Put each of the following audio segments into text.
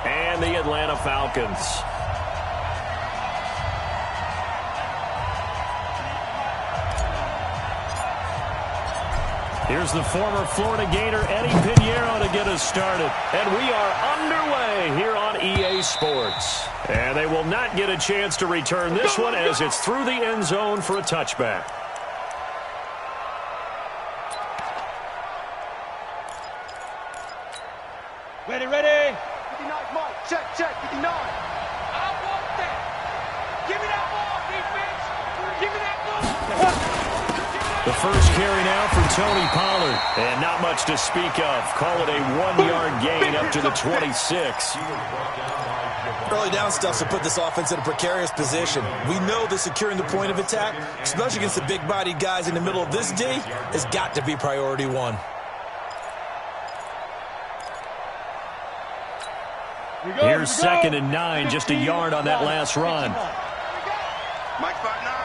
and the Atlanta Falcons. Here's the former Florida Gator, Eddie Pinheiro, to get us started. And we are underway here on EA Sports. And they will not get a chance to return this one as it's through the end zone for a touchback. Ready, ready. 59, Mike. Check, 59. I want that. Give me that ball, defense. Give me that ball. The first carry now for Tony Pollard. And not much to speak of. Call it a 1-yard gain up to the 26. Early down stuff to put this offense in a precarious position. We know that securing the point of attack, especially against the big-bodied guys in the middle of this D, has got to be priority one. Here's 2nd and 9, just a yard on that last run. Mike 5'9",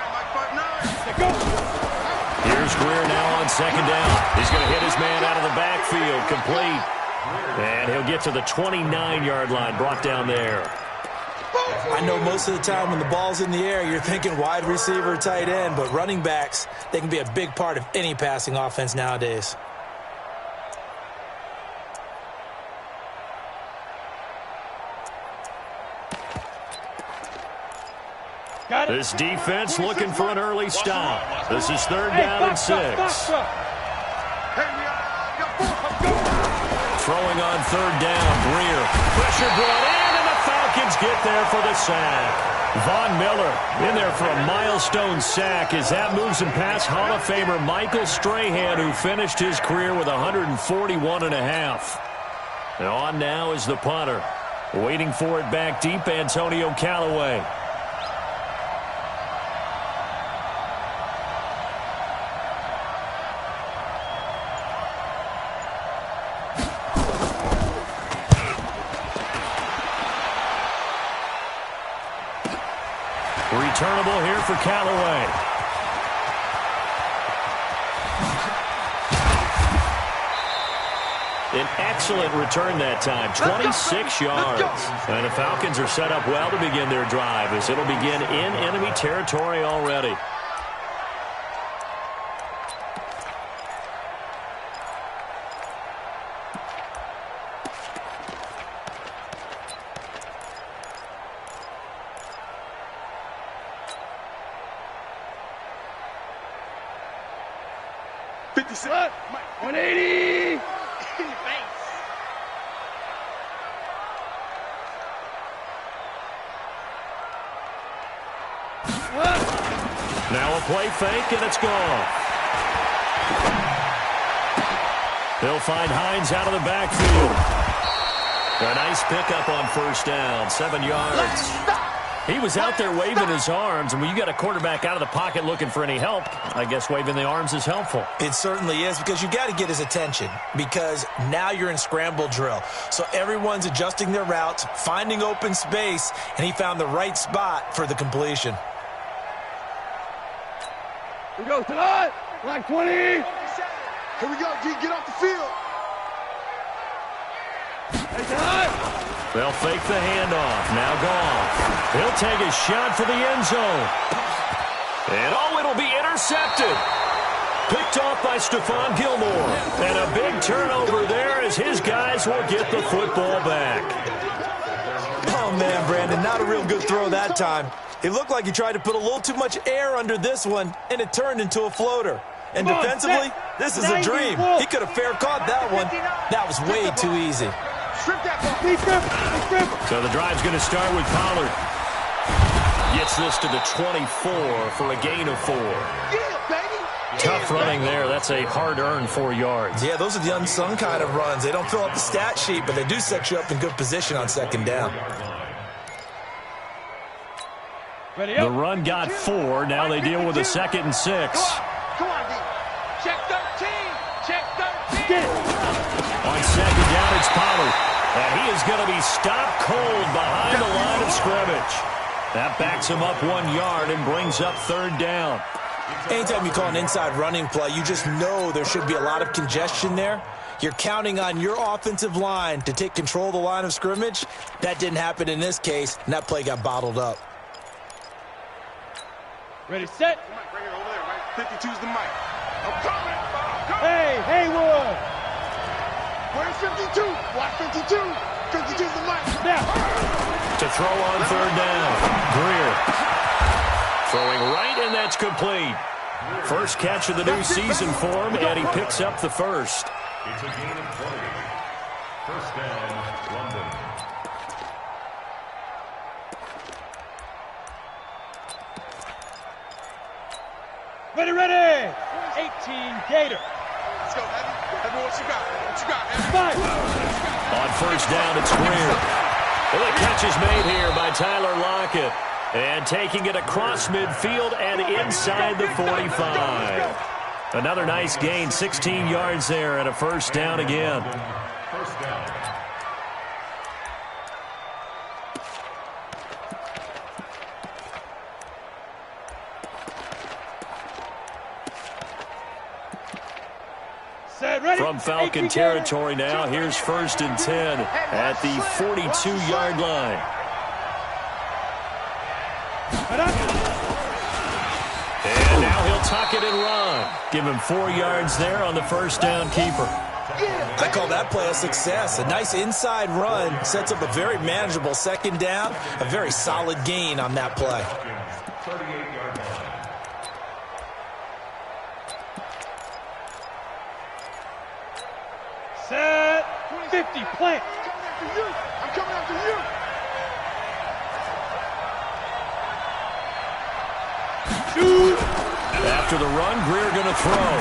Here's Greer now on 2nd down. He's going to hit his man out of the backfield, complete. And he'll get to the 29-yard line, brought down there. I know most of the time when the ball's in the air, you're thinking wide receiver, tight end, but running backs, they can be a big part of any passing offense nowadays. This defense looking for an early stop. This is 3rd down and 6. Throwing on 3rd down, Greer. Pressure brought in, and the Falcons get there for the sack. Von Miller in there for a milestone sack as that moves him past Hall of Famer Michael Strahan, who finished his career with 141.5. And on now is the punter. Waiting for it back deep, Antonio Callaway. Returnable here for Callaway. An excellent return that time, 26 yards. And the Falcons are set up well to begin their drive as it'll begin in enemy territory already. What? 180. Now a play fake, and it's gone. They'll find Hines out of the backfield. A nice pickup on 1st down, 7 yards. He was out there waving his arms, and when you got a quarterback out of the pocket looking for any help, I guess waving the arms is helpful. It certainly is, because you got to get his attention, because now you're in scramble drill. So everyone's adjusting their routes, finding open space, and he found the right spot for the completion. Here we go, tonight. Black 20. Here we go, G. Get off the field. Hey, tonight. They'll fake the handoff. Now gone. He'll take a shot for the end zone. And, oh, it'll be intercepted. Picked off by Stephon Gilmore. And a big turnover there as his guys will get the football back. Oh, man, Brandon, not a real good throw that time. It looked like he tried to put a little too much air under this one, and it turned into a floater. And defensively, this is a dream. He could have fair caught that one. That was way too easy. So the drive's going to start with Pollard. Gets this to the 24 for a gain of 4. Tough running there. That's a hard-earned 4 yards. Yeah, those are the unsung kind of runs. They don't fill up the stat sheet, but they do set you up in good position on 2nd down. The run got 4. Now they deal with a 2nd and 6. Come on, D. Check 13. Check 13. On 2nd down, it's Pollard. And he is going to be stopped cold behind the line of scrimmage. That backs him up 1 yard and brings up 3rd down. Anytime you call an inside running play, you just know there should be a lot of congestion there. You're counting on your offensive line to take control of the line of scrimmage. That didn't happen in this case, and that play got bottled up. Ready, set. Right here, over there, right? 52's the mic. I'm coming. Hey, Haywood. Where's 52? Watch 52. 52's the mic. Now. To throw on third down. Greer. Throwing right, and that's complete. First catch of the new season for him, and he picks up the first. It's a gain of 20. First down, London. Ready. 18 Gator. Let's go, Heavy. Heavy, what you got? What you got, Heavy? Five. On first down, it's Greer. Well, the catch is made here by Tyler Lockett. And taking it across midfield and inside the 45. Another nice gain, 16 yards there and a first down again. First down. From Falcon territory now, here's first and 10 at the 42-yard line. And now he'll tuck it and run. Give him 4 yards there on the first down keeper. I call that play a success. A nice inside run sets up a very manageable second down. A very solid gain on that play. 38-yard line. Set. 50 plant. I'm coming after you. Shoot. After the run, Greer going to throw.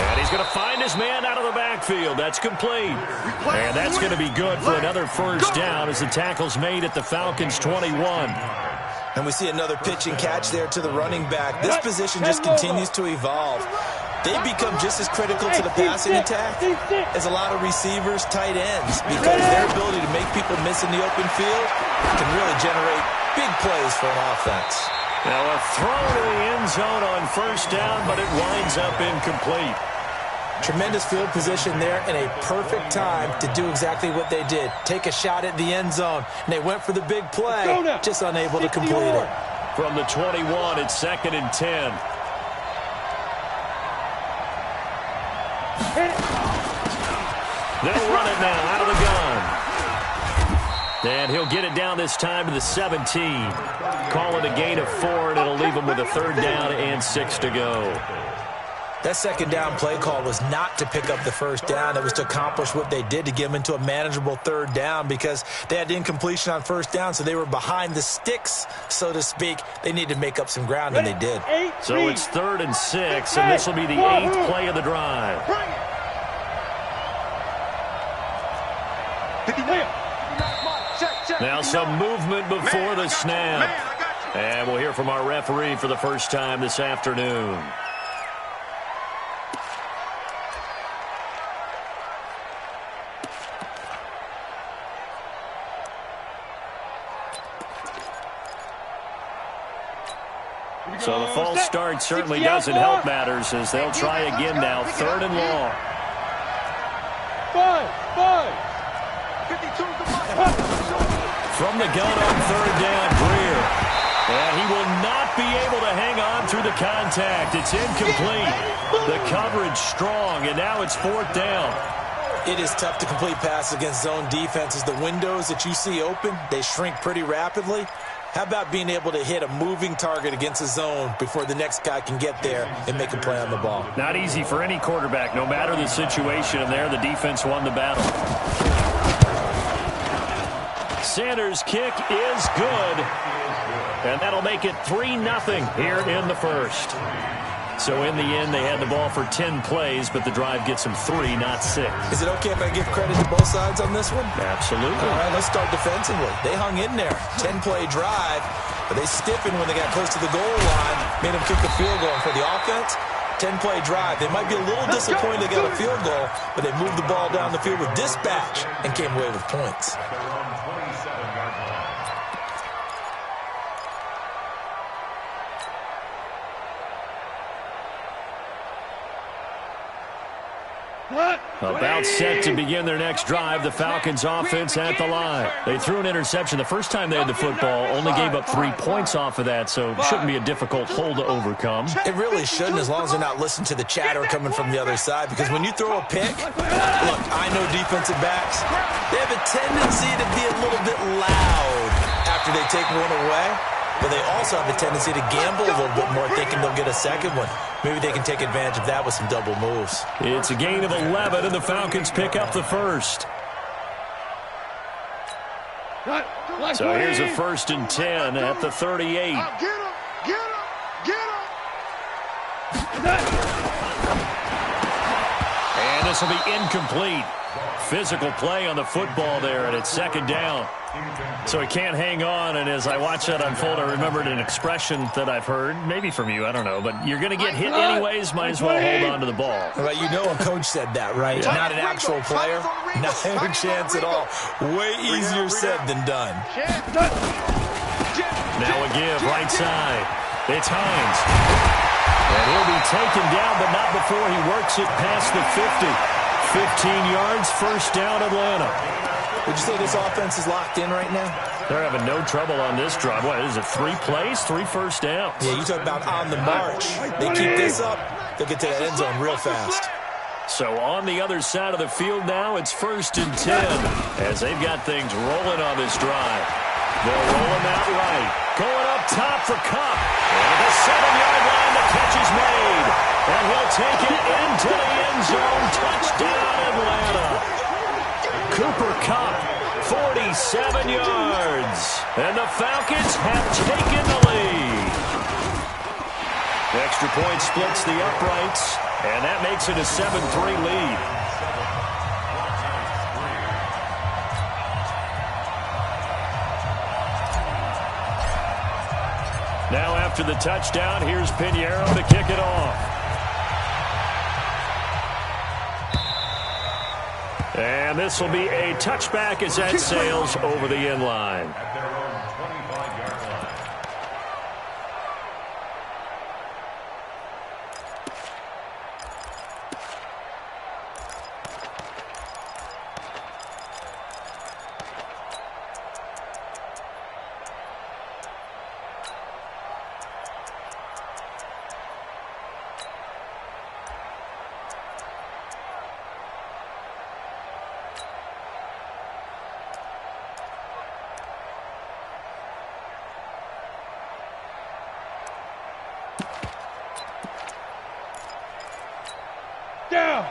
And he's going to find his man out of the backfield. That's complete. And that's going to be good for another first down as the tackle's made at the Falcons' 21. And we see another pitch and catch there to the running back. This position just continues to evolve. They become just as critical to the passing attack as a lot of receivers, tight ends, because their ability to make people miss in the open field can really generate big plays for an offense. Now a throw to the end zone on first down, but it winds up incomplete. Tremendous field position there and a perfect time to do exactly what they did. Take a shot at the end zone, and they went for the big play, just unable to complete it. From the 21, it's second and 10. They'll run it now out of the gun. And he'll get it down this time to the 17. Call it a gain of 4, and it'll leave him with a third down and 6 to go. That second down play call was not to pick up the first down. It was to accomplish what they did, to get them into a manageable third down, because they had incompletion on first down, so they were behind the sticks, so to speak. They needed to make up some ground, and they did. So it's 3rd and 6, and this will be the 8th play of the drive. Now some movement before the snap. And we'll hear from our referee for the first time this afternoon. So the false start certainly doesn't help matters, as they'll try again now, 3rd and long. 5. 52's the mic. From the gun on 3rd down, Greer. And he will not be able to hang on through the contact. It's incomplete. The coverage strong, and now it's 4th down. It is tough to complete passes against zone defenses. The windows that you see open, they shrink pretty rapidly. How about being able to hit a moving target against a zone before the next guy can get there and make a play on the ball? Not easy for any quarterback, no matter the situation, and there the defense won the battle. Sanders' kick is good, and that'll make it 3-0 here in the first. So in the end, they had the ball for 10 plays, but the drive gets them 3, not 6. Is it okay if I give credit to both sides on this one? Absolutely. All right, let's start defensively. They hung in there. 10-play drive, but they stiffened when they got close to the goal line, made them kick the field goal. And for the offense, 10-play drive. They might be a little disappointed they got a field goal, but they moved the ball down the field with dispatch and came away with points. About set to begin their next drive, the Falcons offense at the line. They threw an interception the first time they had the football, only gave up 3 points off of that, so it shouldn't be a difficult hole to overcome. It really shouldn't, as long as they're not listening to the chatter coming from the other side, because when you throw a pick, look, I know defensive backs, they have a tendency to be a little bit loud after they take one away, but they also have a tendency to gamble a little bit more, thinking they'll get a second one. Maybe they can take advantage of that with some double moves. It's a gain of 11, and the Falcons pick up the first. So here's a 1st and 10 at the 38. Get him! Get him! Get him! And this will be incomplete. Physical play on the football there, and it's 2nd down. So he can't hang on, and as I watch that unfold, I remembered an expression that I've heard, maybe from you, I don't know, but you're going to get hit anyways, might as well hold on to the ball. Well, you know a coach said that, right? Yeah. Not an actual player. Not a chance at all. Way easier said than done. Now a give, right side. It's Hines. And he'll be taken down, but not before he works it past the 50. 15 yards, 1st down, Atlanta. Would you say this offense is locked in right now? They're having no trouble on this drive. What is it, 3 plays, 3 first downs? Yeah, you talk about on the march. They keep this up, they'll get to that end zone real fast. So on the other side of the field now, it's 1st and 10 as they've got things rolling on this drive. They'll roll him out right. Going up top for Kupp. And at the 7-yard line, the catch is made. And he'll take it into the end zone. Touchdown, Atlanta. Cooper Kupp, 47 yards. And the Falcons have taken the lead. Extra point splits the uprights, and that makes it a 7-3 lead. Now after the touchdown, here's Pinheiro to kick it off. And this will be a touchback as that sails over the end line. At their own 25-yard line.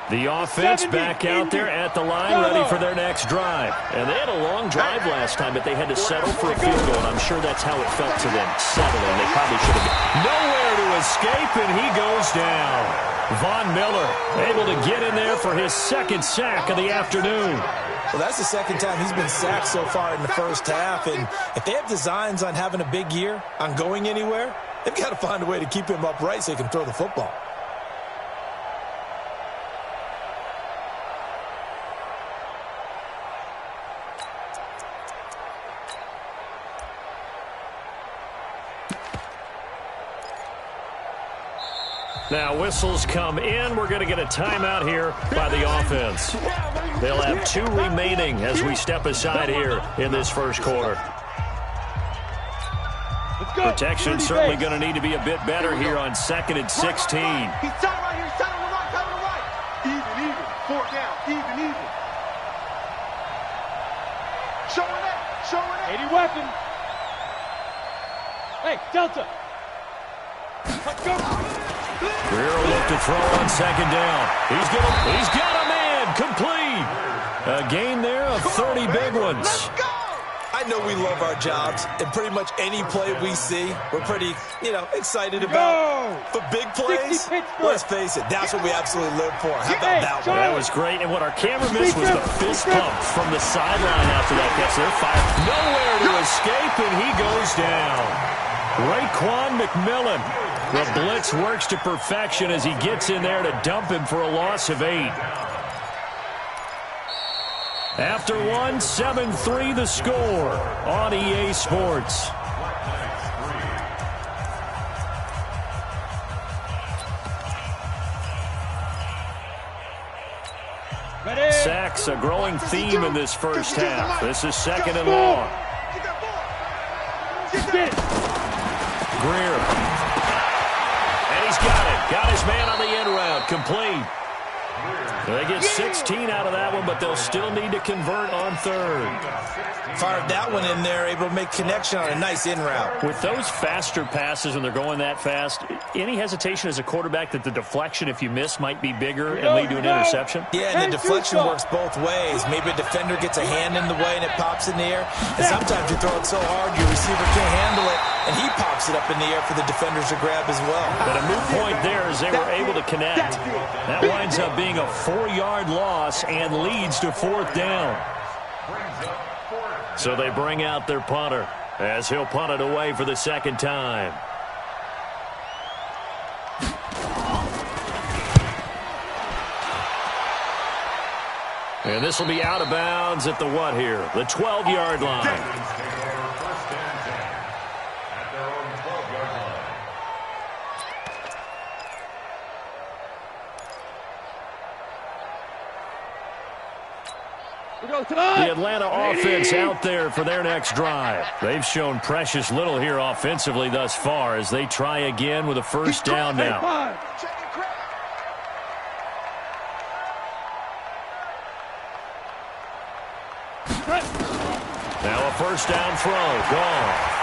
The offense back out there at the line, ready for their next drive. And they had a long drive last time, but they had to settle for a field goal, and I'm sure that's how it felt to them, settling. They probably should have been. Nowhere to escape, and he goes down. Von Miller able to get in there for his 2nd sack of the afternoon. Well, that's the 2nd time he's been sacked so far in the first half, and if they have designs on having a big year, on going anywhere, they've got to find a way to keep him upright so he can throw the football. Now whistles come in. We're going to get a timeout here by the offense. They'll have 2 remaining as we step aside here in this first quarter. Protection certainly going to need to be a bit better here on 2nd and 16. He's tight right here. He's tight on the right. Tight on the right. Even. 4th down. Even. Showing it. 80 weapon. Hey, Delta. Let's go. Greer will look to throw on 2nd down. He's got a man complete. A gain there of 30 big ones. Let's go. I know we love our jobs, and pretty much any play we see, we're pretty, excited about. But big plays, let's face it, that's what we absolutely live for. How about that one? That was great, and what our camera missed was the fist pump from the sideline after that catch. They're fired. Nowhere to escape, and he goes down. Raekwon McMillan. The blitz works to perfection as he gets in there to dump him for a loss of 8. After 7-3 the score on EA Sports. sacks, a growing theme in this first half. This is second and long. Greer. And he's got it. Got his man on the end route. Complete. They get 16 out of that one, but they'll still need to convert on third. Fired that one in there, able to make connection on a nice in route. With those faster passes when they're going that fast, any hesitation as a quarterback that the deflection, if you miss, might be bigger and lead to an interception? Yeah, and the deflection works both ways. Maybe a defender gets a hand in the way and it pops in the air. And sometimes you throw it so hard your receiver can't handle it, and he pops it up in the air for the defenders to grab as well. But a moot point there as they were able to connect. That winds up being a 4-yard loss and leads to fourth down. So they bring out their punter as he'll punt it away for the second time. And this will be out of bounds at the what here? The 12-yard line. The Atlanta offense out there for their next drive. They've shown precious little here offensively thus far as they try again with a first down now. Now a first down throw. Gone.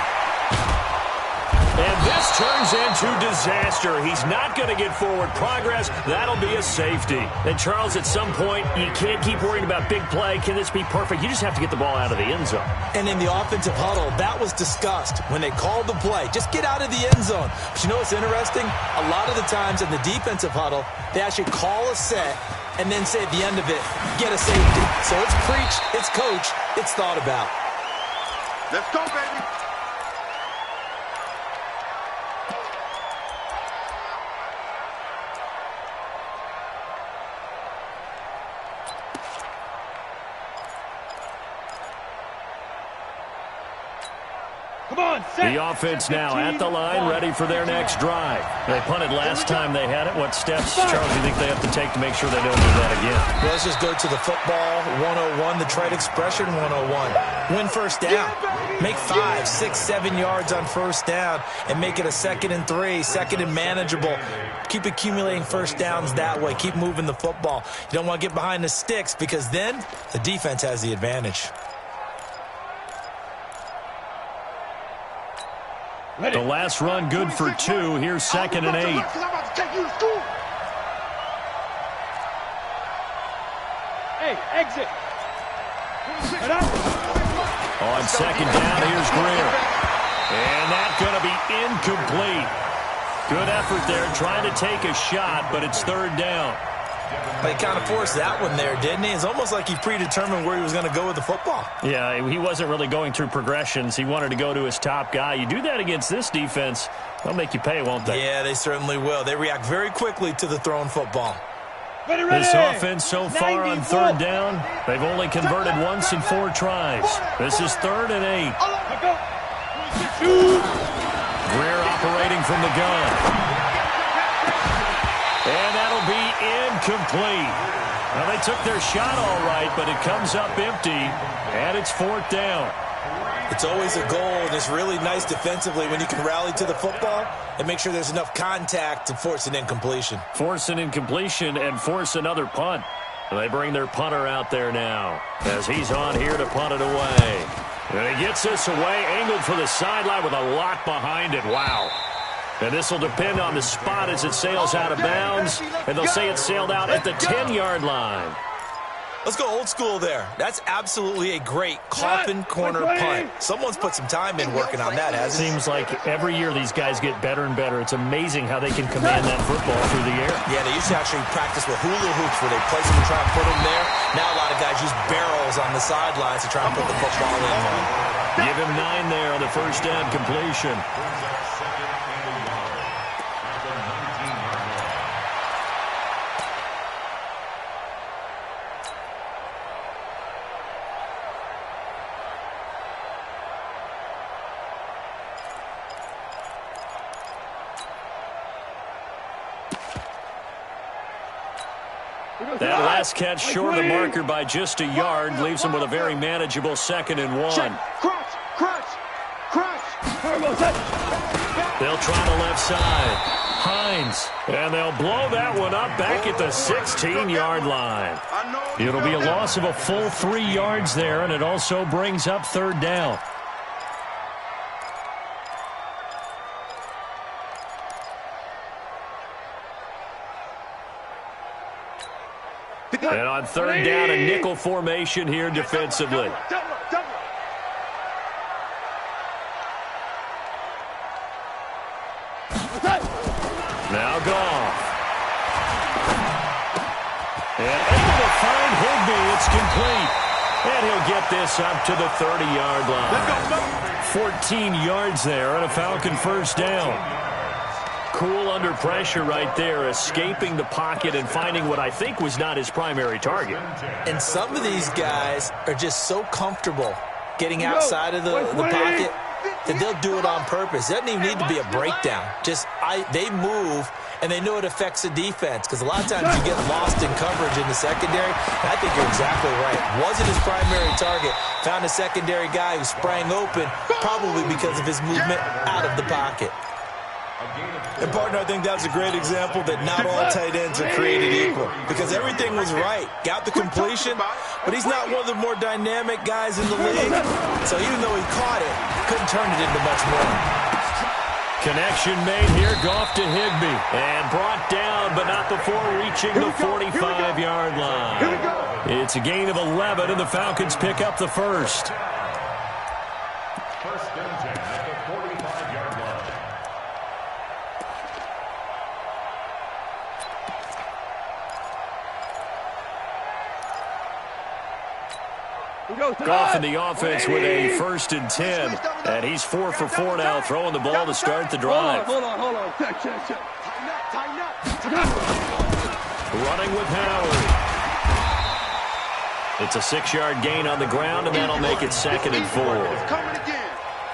And this turns into disaster. He's not going to get forward progress. That'll be a safety. And, Charles, at some point, you can't keep worrying about big play. Can this be perfect? You just have to get the ball out of the end zone. And in the offensive huddle, that was discussed when they called the play. Just get out of the end zone. But you know what's interesting? A lot of the times in the defensive huddle, they actually call a set and then say at the end of it, get a safety. So it's preached, it's coached, it's thought about. Let's go, baby. The offense now at the line, ready for their next drive. They punted last time they had it. What steps, Charles, do you think they have to take to make sure they don't do that again? Well, let's just go to the football 101, the trade expression 101. Win first down. Make 5, 6, 7 yards on first down and make it a 2nd and 3, 2nd and manageable. Keep accumulating first downs that way. Keep moving the football. You don't want to get behind the sticks because then the defense has the advantage. The last run good for 2. Here's 2nd and 8. Hey, exit. On 2nd down, here's Greer. And that's going to be incomplete. Good effort there, trying to take a shot, but it's 3rd down. But he kind of forced that one there, didn't he? It's almost like he predetermined where he was going to go with the football. Yeah, he wasn't really going through progressions. He wanted to go to his top guy. You do that against this defense, they'll make you pay, won't they? Yeah, they certainly will. They react very quickly to the thrown football. Ready. This offense so far on 3rd down, they've only converted once in 4 tries. This is 3rd and 8. Greer operating from the gun. And that'll be incomplete. Well, they took their shot all right, but it comes up empty, and it's 4th down. It's always a goal, and it's really nice defensively when you can rally to the football and make sure there's enough contact to force an incompletion. Force an incompletion and force another punt. They bring their punter out there now as he's on here to punt it away. And he gets this away, angled for the sideline with a lot behind it. Wow. And this will depend on the spot as it sails out of bounds. And they'll say it sailed out at the 10-yard line. Let's go old school there. That's absolutely a great coffin corner punt. Someone's put some time in working on that, hasn't it? Seems like every year these guys get better and better. It's amazing how they can command that football through the air. Yeah, they used to actually practice with hula hoops where they place them and try and put them there. Now a lot of guys use barrels on the sidelines to try and put the football in. Give him 9 there on the first down completion. That last catch short of the marker by just a yard leaves him with a very manageable 2nd and 1. Crunch, crunch, crunch. They'll try the left side. Hines. And they'll blow that one up back at the 16-yard line. It'll be a loss of a full 3 yards there, and it also brings up 3rd down. And on 3rd down, a nickel formation here defensively. Now Goff. And able to find Higbee. It's complete. And he'll get this up to the 30-yard line. 14 yards there and a Falcon 1st down. Cool under pressure right there, escaping the pocket and finding what I think was not his primary target. And some of these guys are just so comfortable getting outside of the pocket that they'll do it on purpose. It doesn't even need to be a breakdown. They move, and they know it affects the defense, because a lot of times you get lost in coverage in the secondary. And I think you're exactly right. Wasn't his primary target. Found a secondary guy who sprang open, probably because of his movement out of the pocket. And, partner, I think that's a great example that not all tight ends are created equal, because everything was right. Got the completion, but he's not one of the more dynamic guys in the league. So even though he caught it, couldn't turn it into much more. Connection made here. Goff to Higbee. And brought down, but not before reaching the 45-yard line. It's a gain of 11, and the Falcons pick up the 1st. 1st and 10 at the 45-yard line. Goff in the offense with a 1st and 10. And he's 4 for 4 now, throwing the ball to start the drive. Hold on. Check. Tighten up. Running with Howard. It's a 6-yard gain on the ground, and that'll make it 2nd and 4.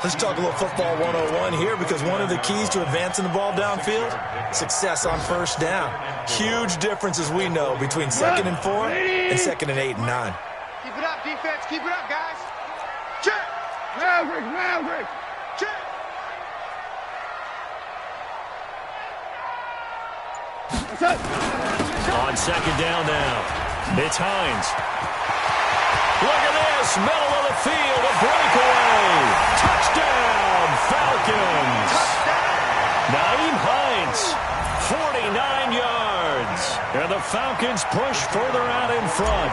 Let's talk a little football 101 here, because one of the keys to advancing the ball downfield, success on 1st down. Huge difference, as we know, between 2nd and 4 and 2nd and 8 and 9. Keep it up, defense. Keep it up, guys. Check. Maverick. Check. On 2nd down now. It's Hines. Look at this. Middle of the field. A breakaway. Touchdown, Falcons. Nyheim Hines. 49 yards. And the Falcons push further out in front.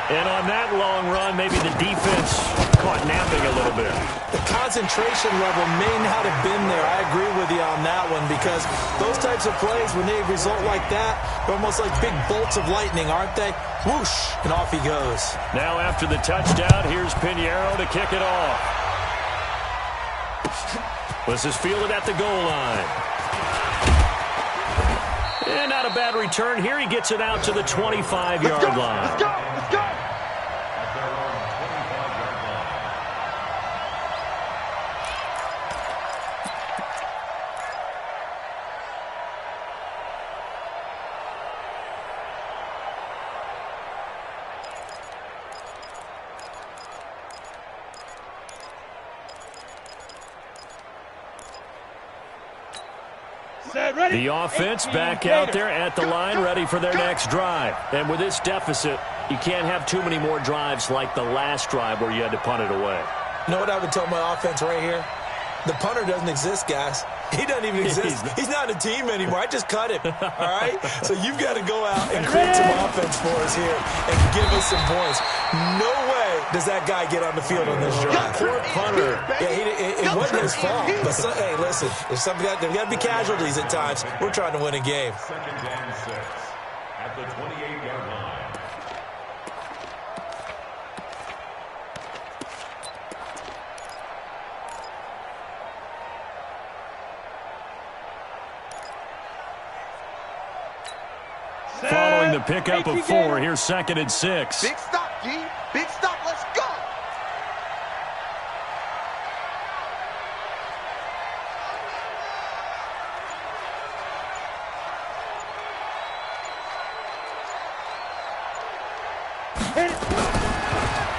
And on that long run, maybe the defense caught napping a little bit. The concentration level may not have been there. I agree with you on that one, because those types of plays, when they result like that, they're almost like big bolts of lightning, aren't they? Whoosh, and off he goes. Now after the touchdown, here's Pinheiro to kick it off. This is fielded at the goal line. And not a bad return here. He gets it out to the 25-yard line. Let's go. The offense back out there at the line, ready for their next drive. And with this deficit, you can't have too many more drives like the last drive where you had to punt it away. You know what I would tell my offense right here? The punter doesn't exist, guys. He doesn't even exist. He's not a team anymore. I just cut him, all right? So you've got to go out and create some offense for us here and give us some points. No way does that guy get on the field on this drive. Poor punter. Yeah, it wasn't his fault. But, hey, listen, there's got to be casualties at times. We're trying to win a game. 2nd and 6 at the 28-yard line. Following the pickup of 4, here's 2nd and 6. Big stop, G. Big stop. Let's go.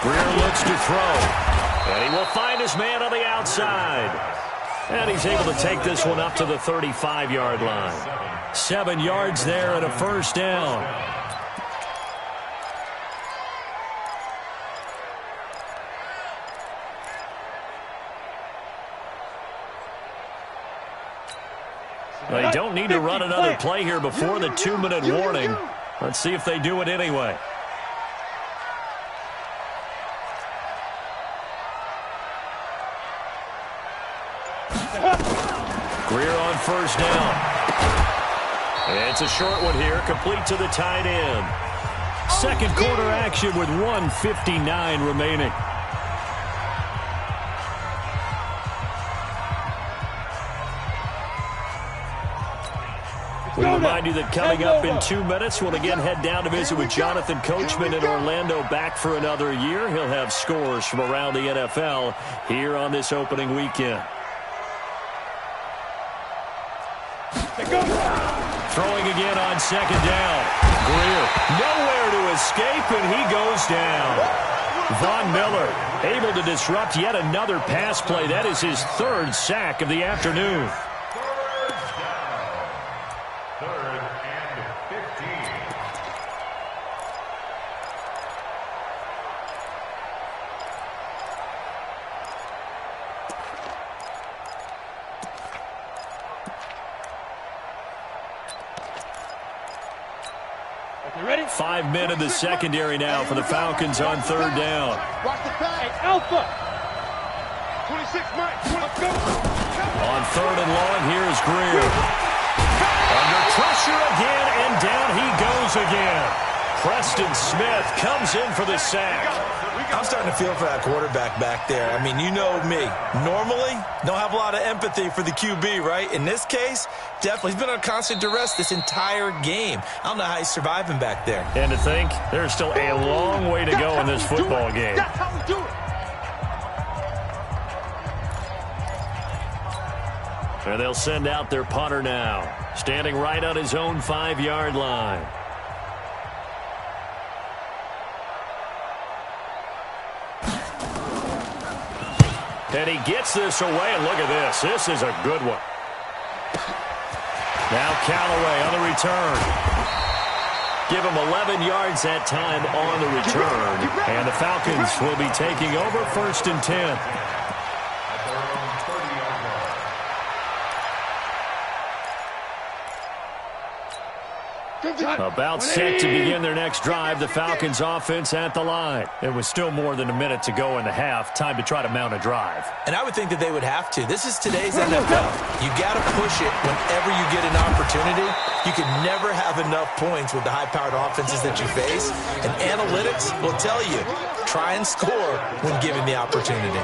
Greer looks to throw. And he will find his man on the outside. And he's able to take this one up to the 35-yard line. 7 yards there and a first down. They don't need to run another play here before the 2-minute warning. Let's see if they do it anyway. Greer on first down. It's a short one here, complete to the tight end. Second quarter action with 1:59 remaining. We remind you that coming up in 2 minutes, we'll again head down to visit with Jonathan Coachman in Orlando, back for another year. He'll have scores from around the NFL here on this opening weekend. Throwing again on second down. Greer nowhere to escape, and he goes down. Von Miller able to disrupt yet another pass play. That is his 3rd sack of the afternoon. Third and 15. You ready? 5 men in the secondary now for the Falcons on third down. Watch the pass. Hey, Alpha. 26, Mike. Let's go. On third and long, here is Greer. Under pressure again, and down he goes again. Preston Smith comes in for the sack. I'm starting to feel for that quarterback back there. I mean, you know me. Normally, don't have a lot of empathy for the QB, right? In this case, definitely. He's been on constant duress this entire game. I don't know how he's surviving back there. And to think, there's still a long way to go in this football game. That's how we do it. And they'll send out their punter now, standing right on his own 5-yard line. And he gets this away, and look at this. This is a good one. Now Callaway on the return. Give him 11 yards that time on the return. And the Falcons will be taking over 1st and 10. About set to begin their next drive. The Falcons offense at the line. It was still more than a minute to go in the half. Time to try to mount a drive. And I would think that they would have to. This is today's NFL. You got to push it whenever you get an opportunity. You can never have enough points with the high-powered offenses that you face. And analytics will tell you, try and score when given the opportunity.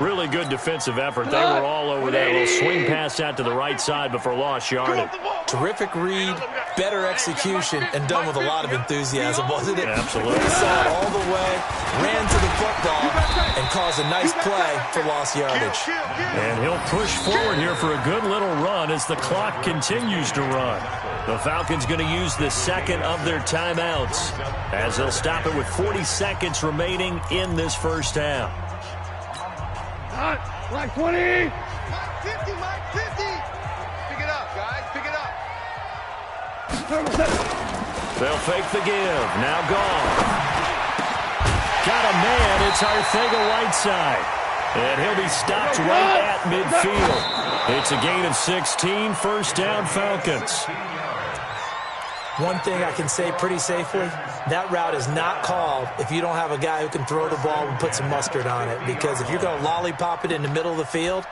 Really good defensive effort. They were all over that little swing pass out to the right side before lost yardage. Terrific read, better execution, and done with a lot of enthusiasm, wasn't it? Absolutely. He saw it all the way, ran to the football, and caused a nice play for lost yardage. And he'll push forward here for a good little run as the clock continues to run. The Falcons going to use the second of their timeouts as they'll stop it with 40 seconds remaining in this first half. Like 20. Mike 50, Mike 50. Pick it up, guys. Pick it up. They'll fake the give. Now gone. Got a man. It's Arcega-Whiteside. And he'll be stopped right at midfield. It's a gain of 16. First down, Falcons. One thing I can say pretty safely, that route is not called if you don't have a guy who can throw the ball and put some mustard on it. Because if you're going to lollipop it in the middle of the field,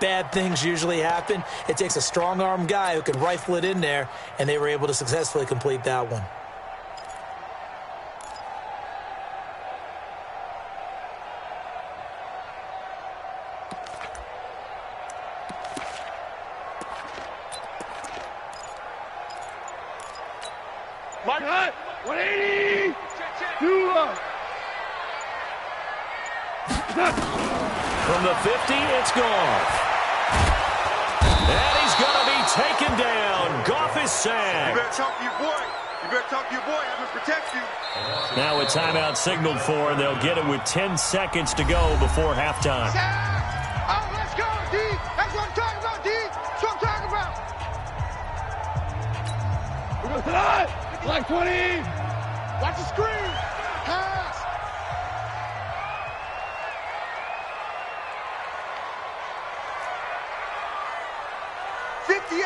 bad things usually happen. It takes a strong-arm guy who can rifle it in there, and they were able to successfully complete that one. Mike, 180. Too low. From the 50, it's Goff. And he's going to be taken down. Goff is sacked. You better talk to your boy. You better talk to your boy, have him protect you. Now a timeout signaled for, and they'll get it with 10 seconds to go before halftime. Oh, let's go, D. That's what I'm talking about, D. That's what I'm talking about. We go tonight. Like 20. Watch the screen. Pass.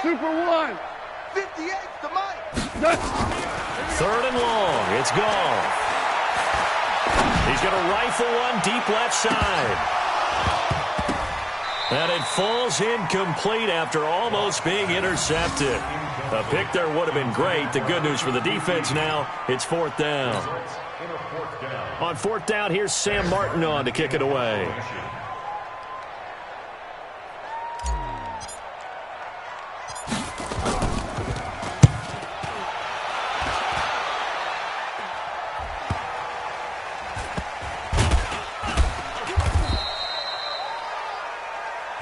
Super 1. 58 to Mike. Third and long. It's gone. He's going to rifle one deep left side. And it falls incomplete after almost being intercepted. A pick there would have been great. The good news for the defense now, it's fourth down. On fourth down, here's Sam Martin on to kick it away.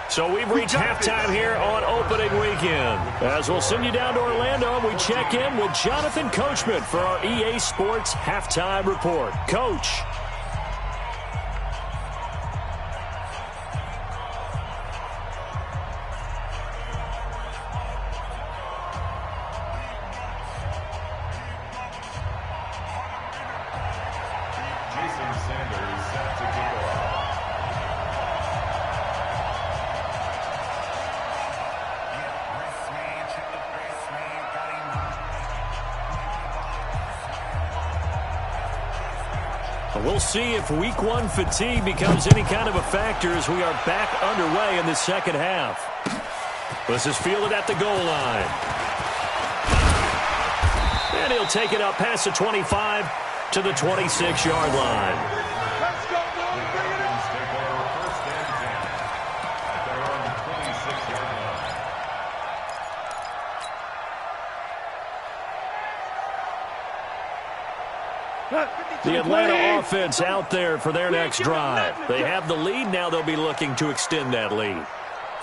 So we've reached halftime here on opening weekend. As we'll send you down to Orlando, we check in with Jonathan Coachman for our EA Sports Halftime Report. Coach. We'll see if week one fatigue becomes any kind of a factor as we are back underway in the second half. This is fielded at the goal line. And he'll take it up past the 25 to the 26-yard line. Let's go, boys. Bring it in. The Atlanta offense out there for their next drive. They have the lead. Now they'll be looking to extend that lead.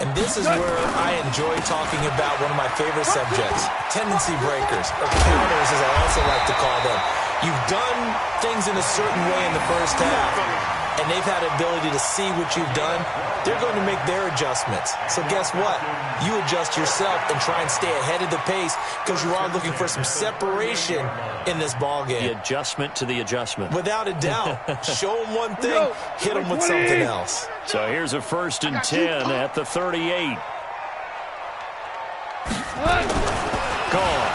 And this is where I enjoy talking about one of my favorite subjects, tendency breakers, or counters as I also like to call them. You've done things in a certain way in the first half, and they've had the ability to see what you've done. They're going to make their adjustments. So guess what? You adjust yourself and try and stay ahead of the pace because you are looking for some separation in this ball game. The adjustment to the adjustment. Without a doubt. Show them one thing, hit them with something else. So here's a 1st and 10 at the 38. Gone.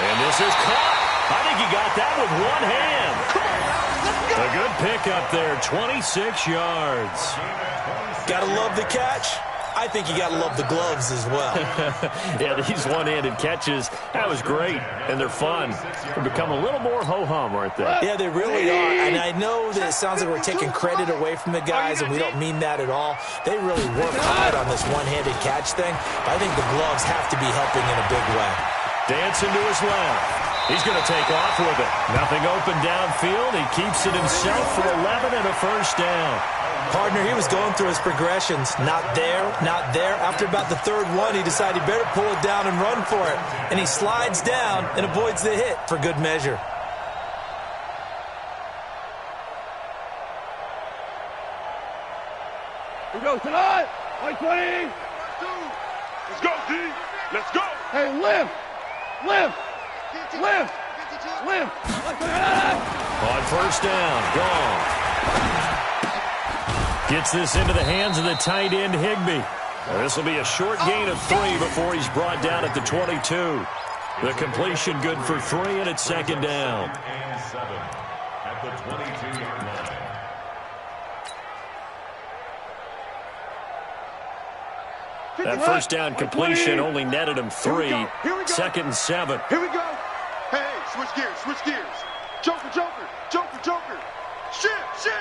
And this is caught. I think he got that with one hand. A good pick up there, 26 yards. Gotta love the catch. I think you gotta love the gloves as well. Yeah, these one-handed catches, that was great, and they're fun. They become a little more ho-hum, aren't they? Yeah, they really are, and I know that it sounds like we're taking credit away from the guys, and we don't mean that at all. They really work hard on this one-handed catch thing, but I think the gloves have to be helping in a big way. Dancing to his left. He's going to take off with it. Nothing open downfield. He keeps it himself for 11 and a first down. Partner, he was going through his progressions. Not there, not there. After about the third one, he decided he better pull it down and run for it. And he slides down and avoids the hit for good measure. We go tonight. Like 20. Let's go, D. Let's go. Hey, lift. Lift. Lift. Lift. On first down, gone. Gets this into the hands of the tight end, Higbee. This will be a short gain of 3 before he's brought down at the 22. The completion good for 3, and it's second down. And 7 at the 22-yard line. That first down completion only netted him 3. 2nd and 7. Here we go. Hey, switch gears, switch gears. Joker, Joker, Joker, Joker. Shift, shift.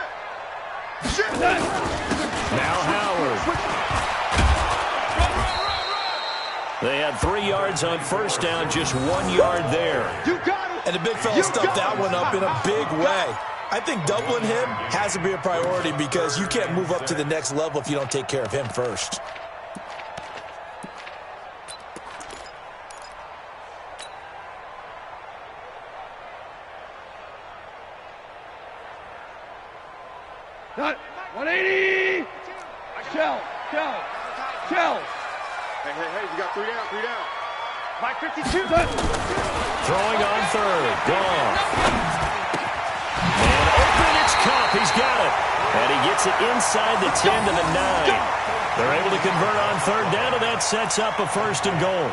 Shift. Now Howard. They had 3 yards on first down, just 1 yard there. You got it. And the big fella stuffed that one up in a big way. I think doubling him has to be a priority because you can't move up to the next level if you don't take care of him first. Cut. 180. Shell. Hey, we got 3 down. Mike 52. Throwing on third. Gone. And open, it's Cup. He's got it. And he gets it inside the 10 to the 9. They're able to convert on third down, and that sets up a 1st and goal.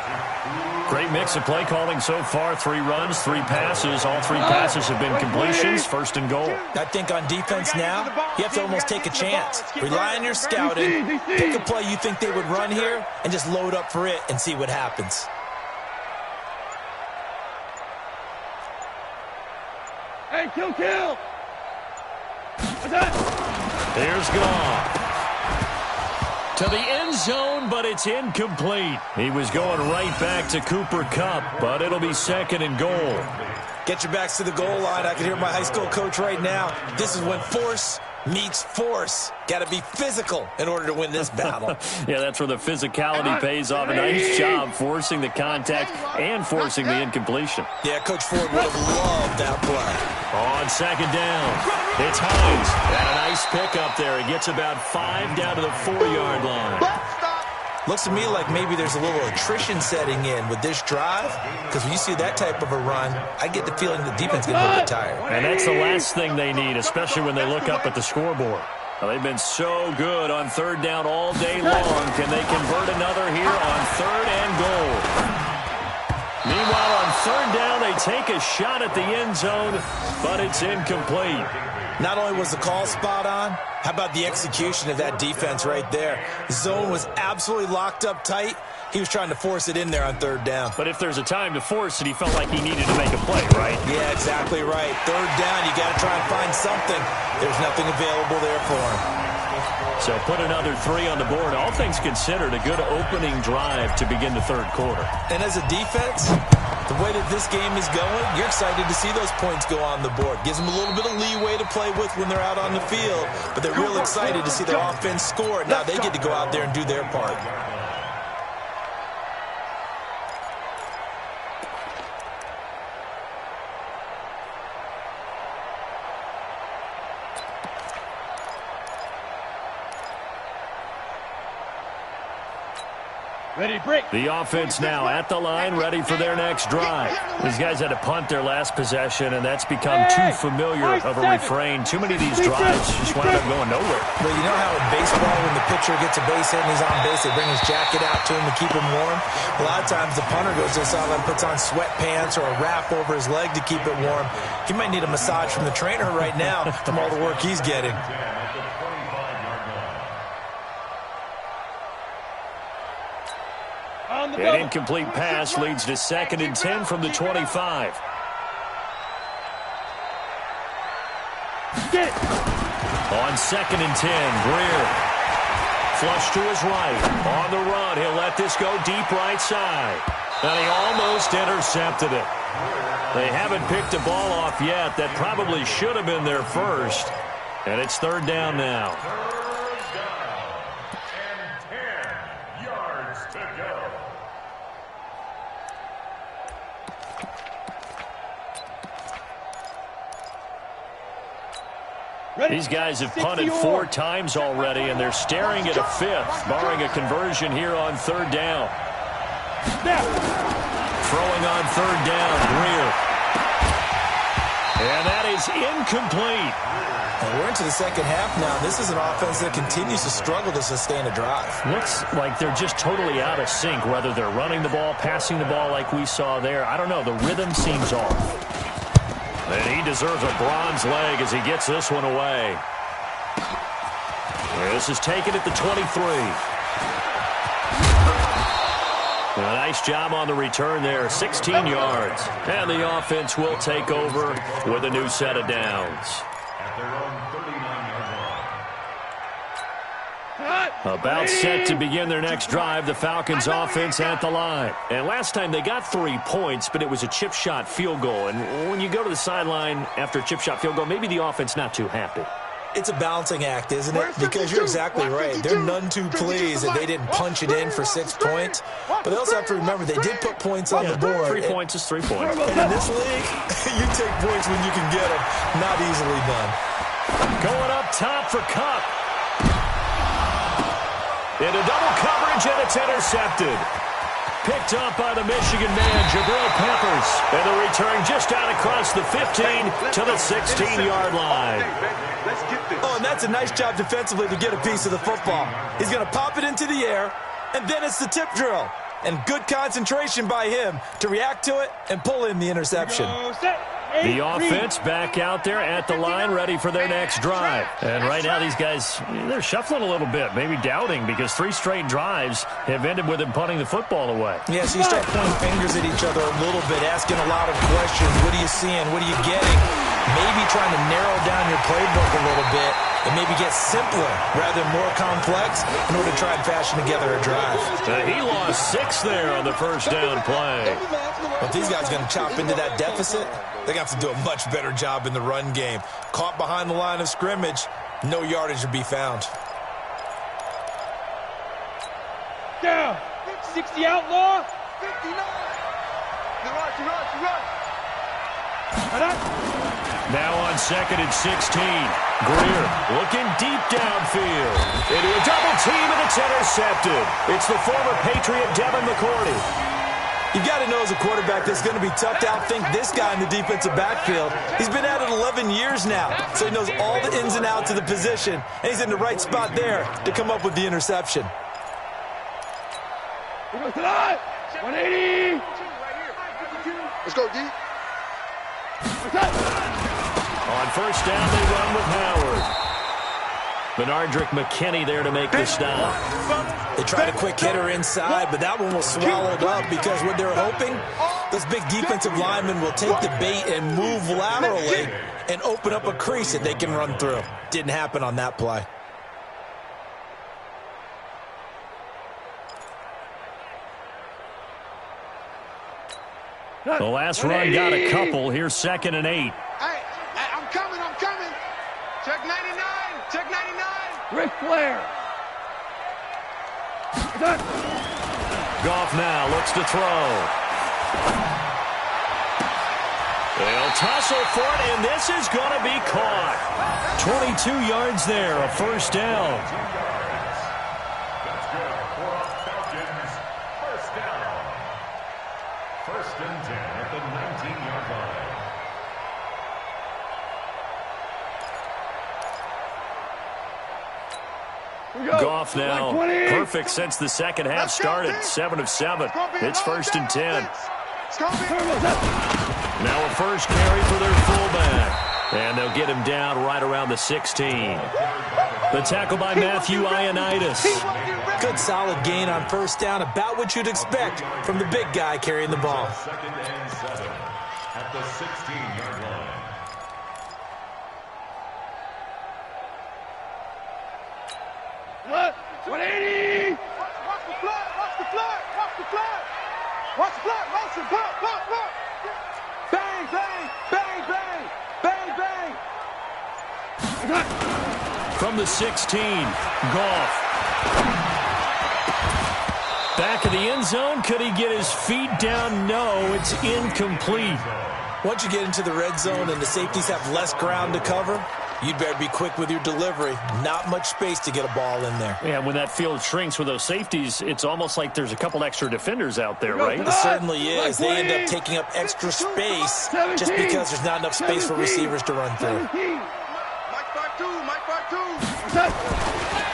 Great mix of play calling so far. 3 runs, 3 passes. All 3 passes have been completions. 1st and goal. I think on defense now, you have to almost take a chance. Rely on your scouting. Pick a play you think they would run here, and just load up for it and see what happens. Hey, kill. Here's Goff. To the end zone, but it's incomplete. He was going right back to Cooper Kupp, but it'll be 2nd and goal. Get your backs to the goal line. I can hear my high school coach right now. This is when force meets force. Got to be physical in order to win this battle. Yeah, that's where the physicality pays off. A nice job forcing the contact and forcing the incompletion. Yeah, Coach Ford would have loved that play. On 2nd down, it's Hines. And a nice pickup there. He gets about 5 down to the 4-yard line. Looks to me like maybe there's a little attrition setting in with this drive, because when you see that type of a run, I get the feeling the defense is going to be tired. And that's the last thing they need, especially when they look up at the scoreboard. Well, they've been so good on 3rd down all day long. Can they convert another here on 3rd and goal? Meanwhile, on 3rd down, they take a shot at the end zone, but it's incomplete. Not only was the call spot on, how about the execution of that defense right there? Zone was absolutely locked up tight. He was trying to force it in there on 3rd down. But if there's a time to force it, he felt like he needed to make a play, right? Yeah, exactly right. 3rd down, you got to try and find something. There's nothing available there for him. So put another 3 on the board. All things considered, a good opening drive to begin the 3rd quarter. And as a defense, the way that this game is going, you're excited to see those points go on the board. Gives them a little bit of leeway to play with when they're out on the field, but they're real excited to see their offense score. Now they get to go out there and do their part. Ready, break. The offense now at the line, ready for their next drive. These guys had to punt their last possession, and that's become too familiar of a refrain. Too many of these drives just wound up going nowhere. Well, you know how in baseball, when the pitcher gets a base hit and he's on base, they bring his jacket out to him to keep him warm? A lot of times the punter goes to the sideline, puts on sweatpants or a wrap over his leg to keep it warm. He might need a massage from the trainer right now from all the work he's getting. An incomplete pass leads to 2nd and 10 from the 25. On 2nd and 10, Greer. Flush to his right. On the run, he'll let this go deep right side. And he almost intercepted it. They haven't picked a ball off yet. That probably should have been their first. And it's 3rd down now. These guys have punted 4 times already, and they're staring at a 5th, barring a conversion here on 3rd down. Throwing on 3rd down, Greer. And that is incomplete. And we're into the 2nd half now. This is an offense that continues to struggle to sustain a drive. Looks like they're just totally out of sync, whether they're running the ball, passing the ball like we saw there. I don't know. The rhythm seems off. And he deserves a bronze leg as he gets this one away. This is taken at the 23. A nice job on the return there, 16 yards. And the offense will take over with a new set of downs. About set to begin their next drive, the Falcons offense at the line. And last time they got 3 points, but it was a chip shot field goal. And when you go to the sideline after a chip shop field goal, maybe the offense not too happy. It's a balancing act, isn't it? Because you're exactly right. They're none too pleased that they didn't punch it in for 6 points. But they also have to remember they did put points on the board. 3 points is 3 points. And in this league, you take points when you can get them. Not easily done. Going up top for Kupp. Into double coverage, and it's intercepted. Picked up by the Michigan man, Jabril Peppers. And the return just out across the 15 to the 16-yard line. Oh, and that's a nice job defensively to get a piece of the football. He's going to pop it into the air, and then it's the tip drill. And good concentration by him to react to it and pull in the interception. The offense back out there at the line, ready for their next drive. And right now these guys, they're shuffling a little bit, maybe doubting, because 3 straight drives have ended with them punting the football away. Yeah, so you start pointing fingers at each other a little bit, asking a lot of questions. What are you seeing? What are you getting? Maybe trying to narrow down your playbook a little bit and maybe get simpler rather than more complex in order to try and fashion together a drive. He lost 6 there on the first down play. Well, if these guys are going to chop into that deficit, they're going to have to do a much better job in the run game. Caught behind the line of scrimmage, no yardage to be found. Down. 60 outlaw. 59. You run. Now on 2nd and 16. Greer looking deep downfield. Into a double team, and it's intercepted. It's the former Patriot Devin McCourty. You've got to know as a quarterback that's going to be tough to outthink this guy in the defensive backfield. He's been at it 11 years now, so he knows all the ins and outs of the position, and he's in the right spot there to come up with the interception. 180. Let's go, D. On first down, they run with Howard. Benardrick McKinney there to make the stop. They tried a quick hitter inside, but that one was swallowed up because what they're hoping, those big defensive linemen will take the bait and move laterally and open up a crease that they can run through. Didn't happen on that play. The last run got a couple. Here's 2nd and 8. Hey, I'm coming. Check 99. Check 99. Ric Flair. Goff now looks to throw. They'll tussle for it, and this is going to be caught. 22 yards there, a first down. That's good for Falcons. First down. 1st and 10 at the 19-yard line. Goff now perfect since the second half started. 7 of 7. It's 1st and 10. Now a first carry for their fullback. And they'll get him down right around the 16. The tackle by Matthew Ioannidis. Good solid gain on first down, about what you'd expect from the big guy carrying the ball. 2nd and 7 at the 16-yard line. What? 180. Watch the flag. Motion. Block. Bang. From the 16, Goff. Back of the end zone. Could he get his feet down? No, it's incomplete. Once you get into the red zone and the safeties have less ground to cover, you'd better be quick with your delivery. Not much space to get a ball in there. Yeah, when that field shrinks with those safeties, it's almost like there's a couple extra defenders out there, right? It certainly is. They end up taking up extra space just because there's not enough space for receivers to run through. Mike 5-2.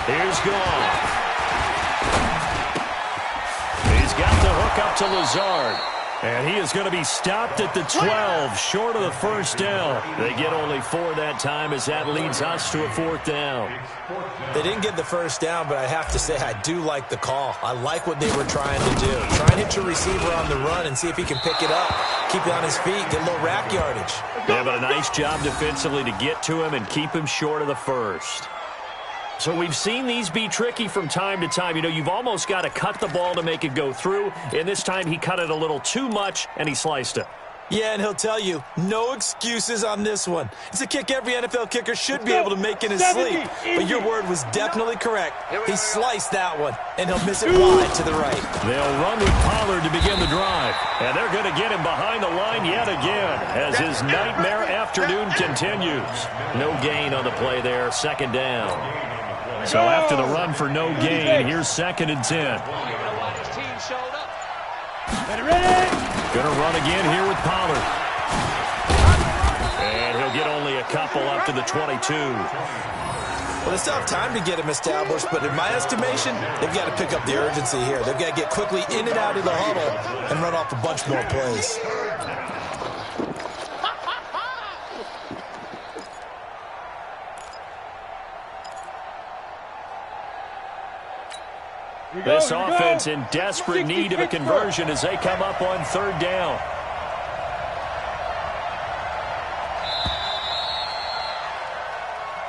Here's Goff. He's got the hook up to Lazard. And he is going to be stopped at the 12, short of the first down. They get only 4 that time as that leads us to a 4th down. They didn't get the first down, but I have to say I do like the call. I like what they were trying to do. Try and hit your receiver on the run and see if he can pick it up. Keep it on his feet, get a little rack yardage. Yeah, but a nice job defensively to get to him and keep him short of the first. So we've seen these be tricky from time to time. You know, you've almost got to cut the ball to make it go through. And this time he cut it a little too much, and he sliced it. Yeah, and he'll tell you, no excuses on this one. It's a kick every NFL kicker should be able to make in his sleep. But your word was definitely correct. He sliced that one, and he'll miss it wide to the right. They'll run with Pollard to begin the drive. And they're going to get him behind the line yet again as his nightmare afternoon continues. No gain on the play there, second down. So after the run for no gain, here's 2nd and 10. Gonna run again here with Pollard. And he'll get only a couple up to the 22. Well, they still have time to get him established, but in my estimation, they've got to pick up the urgency here. They've got to get quickly in and out of the huddle and run off a bunch more plays. This offense in desperate need of a conversion as they come up on 3rd down.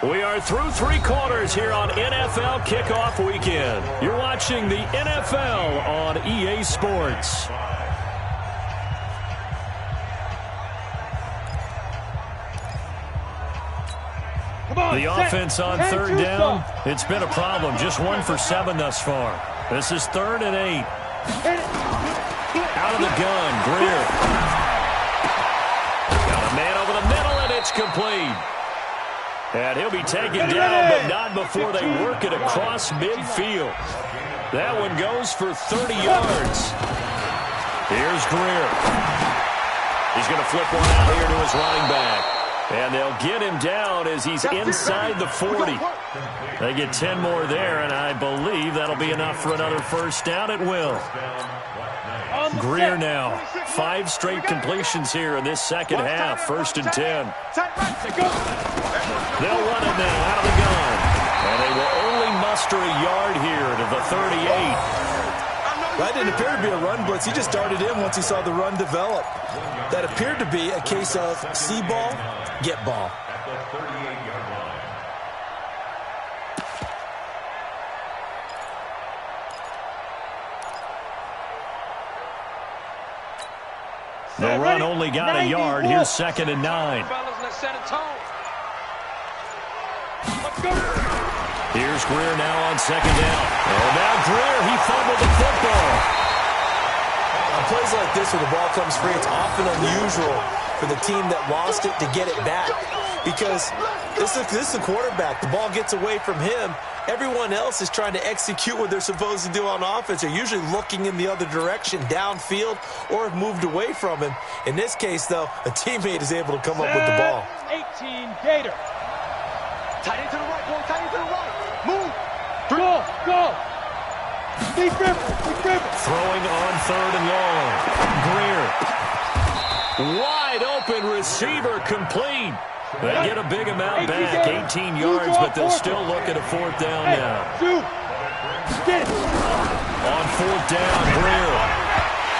We are through 3 quarters here on NFL Kickoff Weekend. You're watching the NFL on EA Sports. The offense on 3rd down, it's been a problem. Just 1 for 7 thus far. This is 3rd and 8. Out of the gun, Greer. Got a man over the middle, and it's complete. And he'll be taken down, but not before they work it across midfield. That one goes for 30 yards. Here's Greer. He's going to flip one out here to his running back. And they'll get him down as he's inside the 40. They get 10 more there, and I believe that'll be enough for another first down. It will. Greer now. 5 straight completions here in this second half. 1st and 10. They'll run it now out of the gun. And they will only muster a yard here to the 38. That didn't appear to be a run blitz. He just darted in once he saw the run develop. That appeared to be a case of see ball, get ball. At the 38-yard line. The run only got a yard. Here's 2nd and 9. Here's Greer now on 2nd down. And now Greer, he fumbled the football. On plays like this where the ball comes free, it's often unusual for the team that lost it to get it back. Because this is the quarterback. The ball gets away from him. Everyone else is trying to execute what they're supposed to do on offense. They're usually looking in the other direction, downfield, or have moved away from him. In this case, though, a teammate is able to come up with the ball. 18 Gator. Tight end to the right, boy. Tight end to the right. Move. Go. Deep river. Throwing on 3rd and long. Greer. Wide open receiver complete. They get a big amount back, 18 yards, but they'll still look at a 4th down now. Get it. On 4th down, Greer.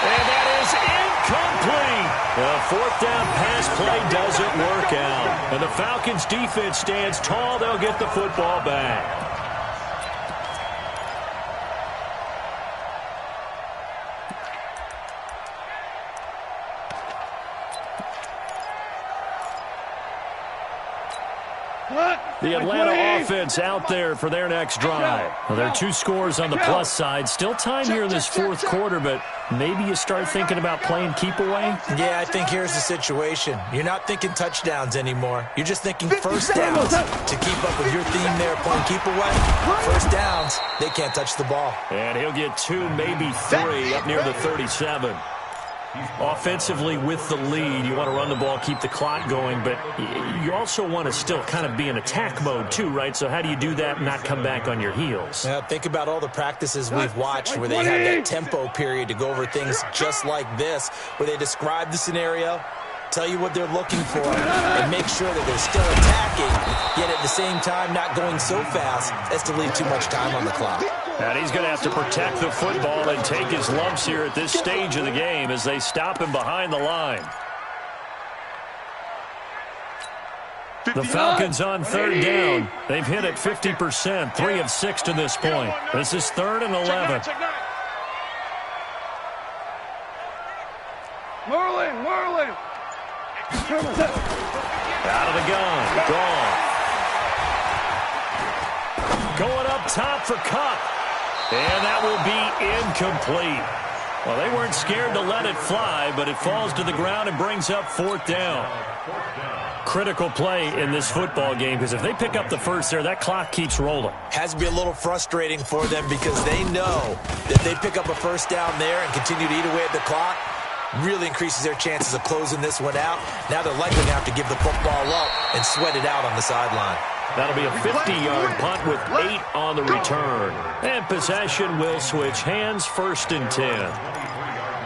And that is incomplete. The 4th down pass play doesn't work out. And the Falcons defense stands tall. They'll get the football back. The Atlanta offense out there for their next drive. Well, there are 2 scores on the plus side. Still time here in this 4th quarter, but maybe you start thinking about playing keep away? Yeah, I think here's the situation. You're not thinking touchdowns anymore. You're just thinking first downs. To keep up with your theme there, playing keep away, first downs, they can't touch the ball. And he'll get 2, maybe 3 up near the 37. Offensively with the lead, you want to run the ball, keep the clock going, but you also want to still kind of be in attack mode too, right? So how do you do that and not come back on your heels? Yeah, think about all the practices we've watched where they have that tempo period to go over things just like this, where they describe the scenario, tell you what they're looking for, and make sure that they're still attacking, yet at the same time not going so fast as to leave too much time on the clock. And he's going to have to protect the football and take his lumps here at this stage of the game as they stop him behind the line. The Falcons on 3rd down. They've hit it 50%, 3 of 6 to this point. This is 3rd and 11. Merlin. Out of the gun. Gone. Going up top for Kupp. And that will be incomplete. Well, they weren't scared to let it fly, but it falls to the ground and brings up 4th down. Critical play in this football game, because if they pick up the first there, that clock keeps rolling. Has to be a little frustrating for them because they know that they pick up a first down there and continue to eat away at the clock, really increases their chances of closing this one out. Now they're likely to have to give the football up and sweat it out on the sideline. That'll be a 50-yard punt with 8 on the return. And possession will switch hands, 1st and 10.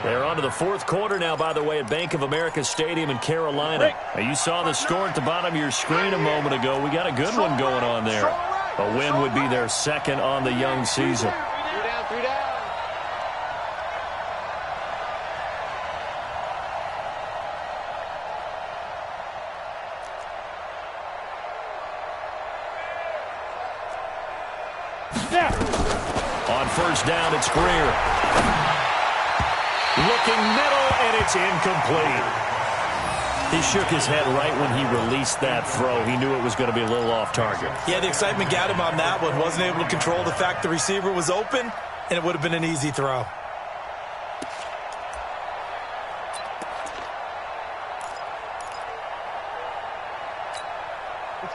They're on to the 4th quarter now, by the way, at Bank of America Stadium in Carolina. Now, you saw the score at the bottom of your screen a moment ago. We got a good one going on there. A win would be their 2nd on the young season. 3 down. On 1st down, it's Greer. Looking middle, and it's incomplete. He shook his head right when he released that throw. He knew it was going to be a little off target. Yeah, the excitement got him on that one. Wasn't able to control the fact the receiver was open, and it would have been an easy throw.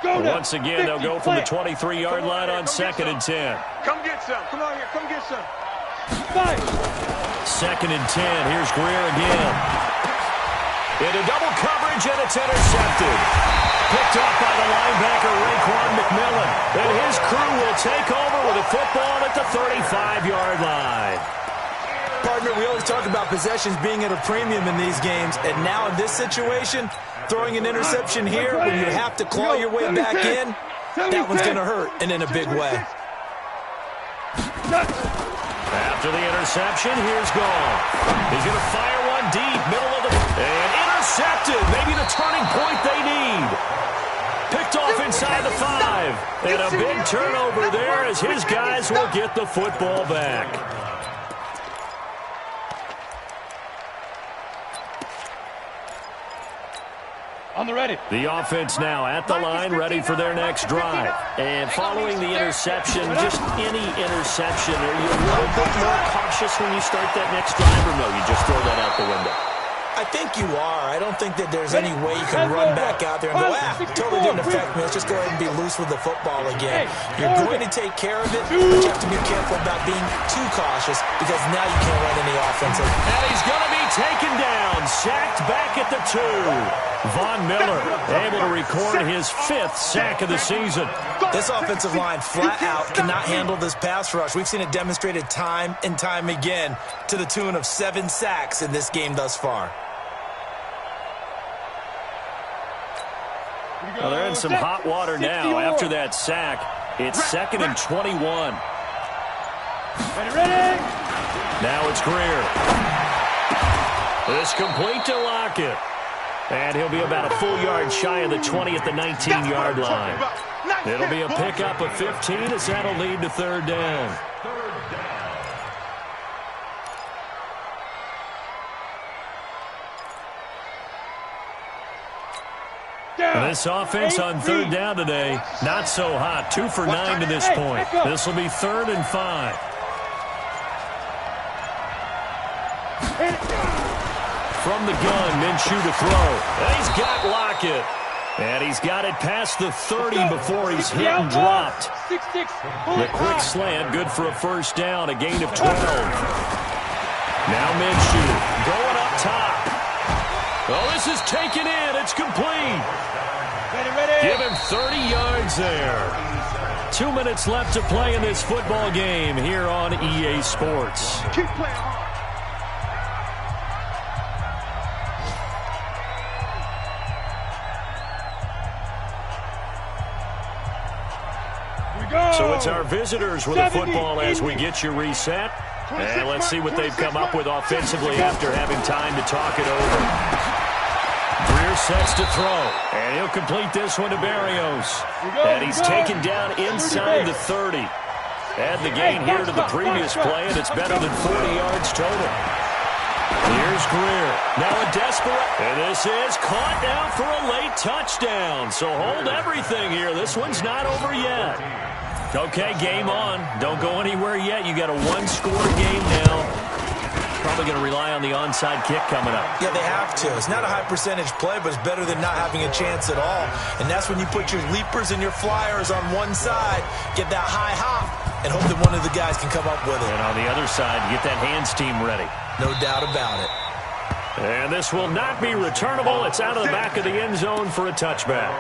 Once again, they'll go from the 23-yard line on 2nd and 10. Come get some. Come on here. Come get some. 2nd and 10. Here's Greer again. Into double coverage, and it's intercepted. Picked up by the linebacker, Raekwon McMillan. And his crew will take over with a football at the 35-yard line. Partner, we always talk about possessions being at a premium in these games, and now in this situation, throwing an interception here when you have to claw your way back in, that one's going to hurt, and in a big way. After the interception, here's Gall. He's going to fire one deep, middle of the... And intercepted, maybe the turning point they need. Picked off inside the 5. And a big turnover there as his guys will get the football back. On the ready. The offense now at the line, ready for their next drive. And following the interception, just any interception, are you a little bit more cautious when you start that next drive, or no, you just throw that out the window? I think you are. I don't think that there's any way you can run back out there and go, totally didn't affect me. Let's just go ahead and be loose with the football again. You're going to take care of it, but you have to be careful about being too cautious because now you can't run any offensive. And he's going to be taken down, sacked back at the 2. Von Miller able to record his 5th sack of the season. This offensive line flat out cannot handle this pass rush. We've seen it demonstrated time and time again to the tune of 7 sacks in this game thus far. Well, they're in some hot water now after that sack. It's 2nd and 21. Ready? Now it's Greer. This complete to Lockett. And he'll be about a full yard shy of the 20 at the 19-yard line. It'll be a pickup of 15 as that'll lead to 3rd down. This offense on 3rd down today, not so hot. 2 for 9 to this point. This will be 3rd and 5. From the gun, Minshew to throw. And he's got Lockett. And he's got it past the 30 before he's hit and dropped. The quick slant, good for a 1st down, a gain of 12. Now Minshew going up top. Oh, this is taken in. It's complete. Give him 30 yards there. 2 minutes left to play in this football game here on EA Sports. Keep playing hard. So it's our visitors with the football as we get you reset. And let's see what they've come up with offensively after having time to talk it over. Greer sets to throw. And he'll complete this one to Berrios. And he's taken down inside the 30. Add the gain here to the previous play, and it's better than 40 yards total. Here's Greer. Now a desperate. And this is caught now for a late touchdown. So hold everything here. This one's not over yet. Okay, game on. Don't go anywhere yet. You got a one-score game now. Probably going to rely on the onside kick coming up. Yeah, they have to. It's not a high-percentage play, but it's better than not having a chance at all. And that's when you put your leapers and your flyers on one side, get that high hop, and hope that one of the guys can come up with it. And on the other side, get that hands team ready. No doubt about it. And this will not be returnable. It's out of the back of the end zone for a touchback.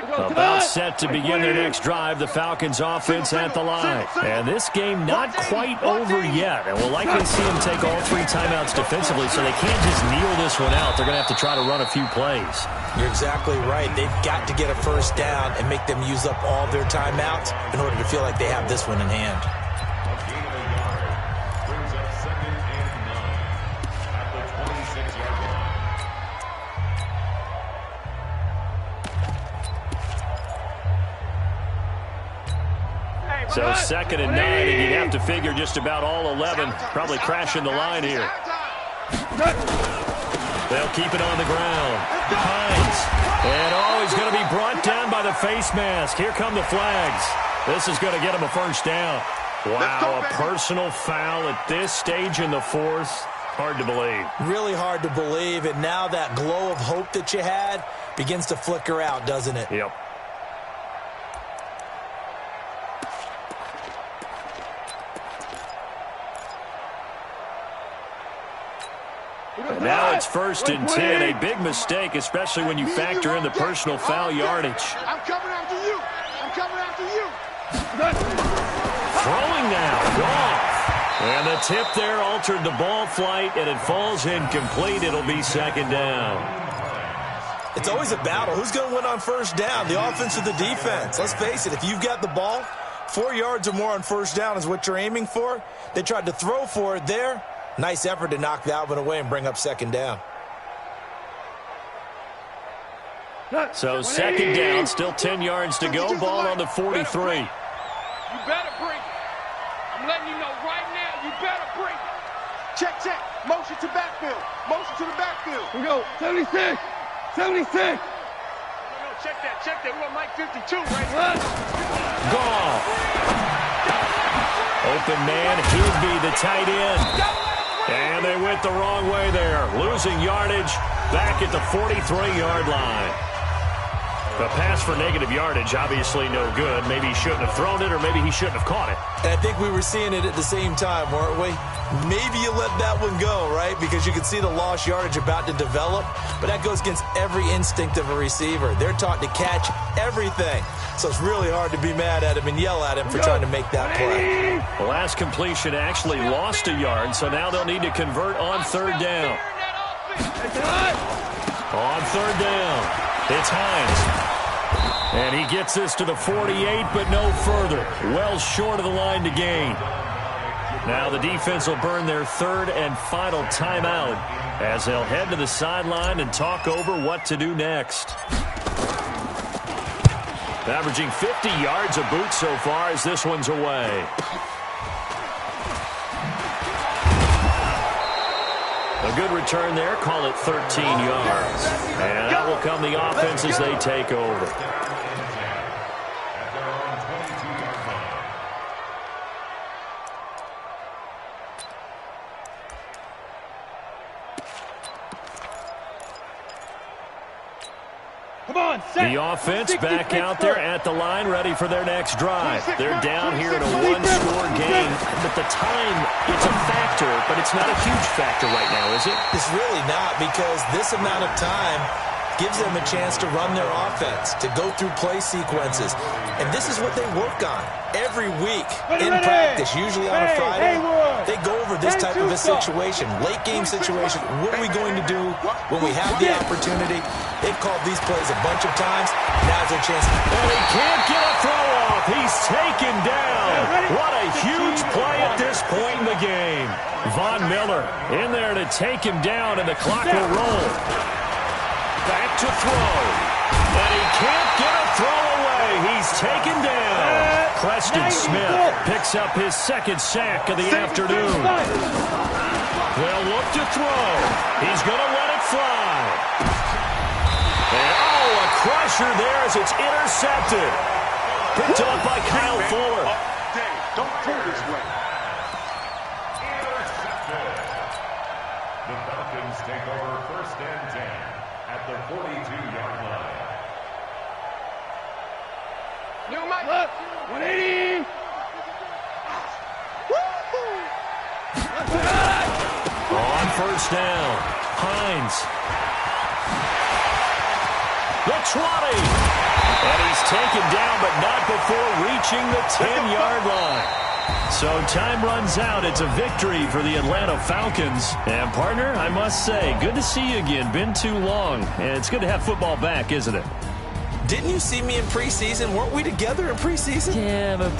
About set to begin their next drive, the Falcons offense at the line. And this game not quite over yet. And we'll likely see them take all 3 timeouts defensively, so they can't just kneel this one out. They're going to have to try to run a few plays. You're exactly right. They've got to get a first down and make them use up all their timeouts in order to feel like they have this one in hand. So 2nd and 9, and you'd have to figure just about all 11 probably crashing the line here. They'll keep it on the ground. Hines. And he's going to be brought down by the face mask. Here come the flags. This is going to get him a first down. Wow, a personal foul at this stage in the 4th. Hard to believe. Really hard to believe, and now that glow of hope that you had begins to flicker out, doesn't it? Yep. And now it's 1st and 10. A big mistake, especially when you factor in the personal foul yardage. I'm coming after you. I'm coming after you. Throwing now. Off. And the tip there altered the ball flight, and it falls incomplete. It'll be 2nd down. It's always a battle. Who's going to win on first down, the offense or the defense? Let's face it, if you've got the ball, 4 yards or more on first down is what you're aiming for. They tried to throw for it there. Nice effort to knock that one away and bring up 2nd down. So 2nd down, still 10 yards to go. Ball on the 43. You better bring it. I'm letting you know right now, you better bring it. Check, check. Motion to backfield. Motion to the backfield. We go. 76. 76. No, check that. Check that. We're on Mike 52 right now. Gone. Open man, Higby, the tight end. And they went the wrong way there. Losing yardage back at the 43-yard line. The pass for negative yardage, obviously no good. Maybe he shouldn't have thrown it, or maybe he shouldn't have caught it. And I think we were seeing it at the same time, weren't we? Maybe you let that one go, right? Because you can see the lost yardage about to develop. But that goes against every instinct of a receiver. They're taught to catch everything. So it's really hard to be mad at him and yell at him for trying to make that play. The last completion actually lost a yard, so now they'll need to convert on 3rd down. On 3rd down, it's Hines. And he gets this to the 48, but no further. Well short of the line to gain. Now the defense will burn their 3rd and final timeout as they'll head to the sideline and talk over what to do next. Averaging 50 yards a boot so far as this one's away. A good return there. Call it 13 yards. And out will come the offense as they take over. The offense back out there at the line, ready for their next drive. They're down here in a one-score game, but the time, it's a factor, but it's not a huge factor right now, is it? It's really not, because this amount of time gives them a chance to run their offense, to go through play sequences. And this is what they work on every week in practice, usually on a Friday. They go over this type of a situation, late game situation. What are we going to do when we have the opportunity? They've called these plays a bunch of times. Now's their chance. And he can't get a throw off. He's taken down. What a huge play at this point in the game. Von Miller in there to take him down, and the clock will roll. Back to throw. And he can't get a throw away. He's taken down. Preston Smith picks up his second sack of the afternoon. They'll look to throw. He's going to let it fly. And, oh, a crusher there as it's intercepted. Picked up by Kyle Fuller. Don't throw this way. Intercepted. The Falcons take over 1st and 10 at the 42-yard line. New Mike. 180. On 1st down, Hines. The 20. And he's taken down, but not before reaching the 10-yard line. So time runs out. It's a victory for the Atlanta Falcons. And, partner, I must say, good to see you again. Been too long. And it's good to have football back, isn't it? Didn't you see me in preseason? Weren't we together in preseason? Yeah, but